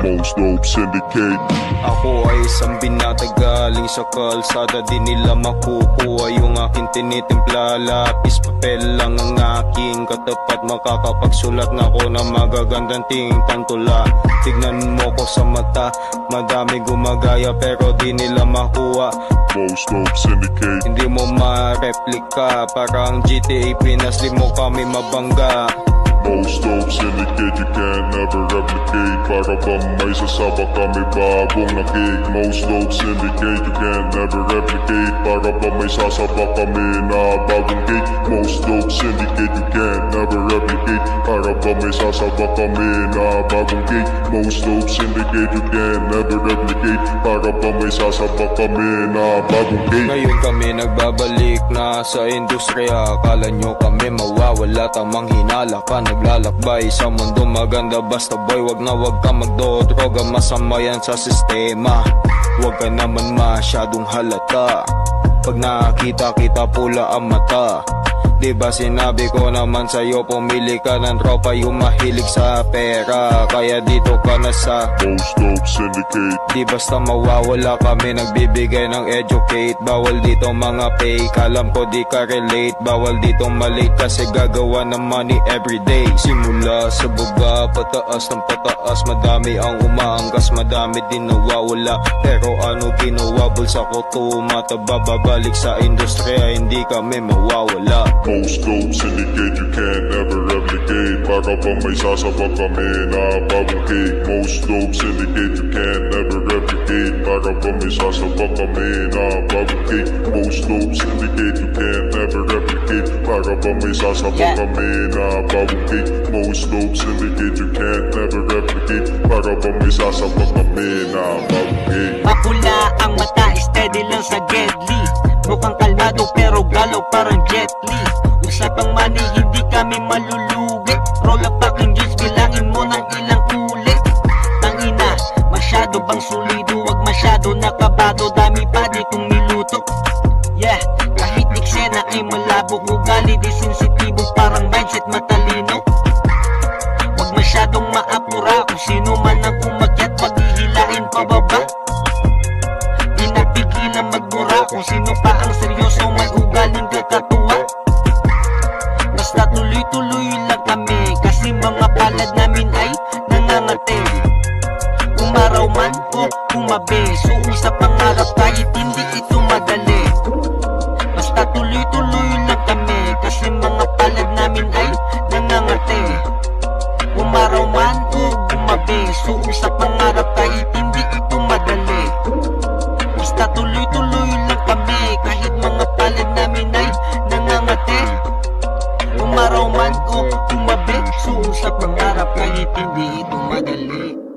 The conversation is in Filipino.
Most Dope Syndicate. Ako ay isang binata galing sa kalsada, di nila makukuha yung aking tinitimpla. Lapis, papel lang ang aking katapat, makakapagsulat na ako ng magagandang tingtang tula. Tignan mo ko sa mata, madami gumagaya pero di nila makuha. Most Dope Syndicate. Hindi mo ma-replika, parang GTA Pinas, di mo kami mabangga. Most Dope Syndicate, you can never replicate. Para bang may sasaba kami bagong nakik. Most Dope Syndicate, you can never replicate. Para bang may sasaba kami na bagong cake. Most Dope Syndicate, you can never replicate. Para bang may sasaba kami na bagong cake. Most Dope Syndicate, you can never replicate. Para bang may sasaba kami na bagong cake. Ngayon kami nagbabalik na sa industriya. Akala nyo kami mawawala, tamang hinala ka. Naglalakbay sa mundo maganda, basta boy wag na wag ka magdodroga. Masama yan sa sistema, wag ka naman masyadong halata. Pag nakakita kita pula ang mata. Diba sinabi ko naman sa'yo, pumili ka ng tropa yung mahilig sa pera. Kaya dito ka na sa Most Dope Syndicate. Di basta mawawala kami, nagbibigay ng educate. Bawal dito mga fake, alam ko di ka relate. Bawal dito malate kasi gagawa ng money everyday. Simula sa baba, pataas ng pataas. Madami ang umaangkas, madami din nawawala. Pero ano ginawa, bulsa ko tumataba. Babalik sa industriya, hindi kami mawawala. Most Dope Syndicate, you can never replicate. Para bang may sasabak kami na bagong cake. Most Dope Syndicate, you can never replicate. Para bang may sasabak kami na bagong cake. Most Dope Syndicate, you can never replicate. Para bang may sasabak kami na bagong cake. Most Dope Syndicate, you can never replicate. Para bang may sasabak kami na bagong cake. Mapula ang mata, steady lang sa deadly. Mukhang kalmado pero galaw parang Jet Li. Usapang money, hindi kami malulugi. Roll up packing juice, bilangin mo ng ilang uli. Tangina, masyado bang solido? Wag masyado nakabado, dami pa ditong niluto. Yeah, kahit eksena ay malabo. Ugali di sensitibo, parang mindset matalino. Wag masyadong maapura, kung sino man ang umakyat, paghihilain pababa. Pinapigilan magmura, kung sino pa ang seryoso, may ugaling kakatuwa. Basta tuloy-tuloy lang kami, kasi mga palad namin ay nangangati. Umaraw man o umabi, suong sa pangarap kahit hindi ito madali. Basta tuloy-tuloy lang kami, kasi mga palad namin ay nangangati. Umaraw man o umabi, suong sa pangarap kahit hindi ito madali. Basta tuloy-tuloy lang kami, kahit mga palad namin ay nangangati. Umaraw man o umabi, suong sa pangarap kahit hindi ito madali.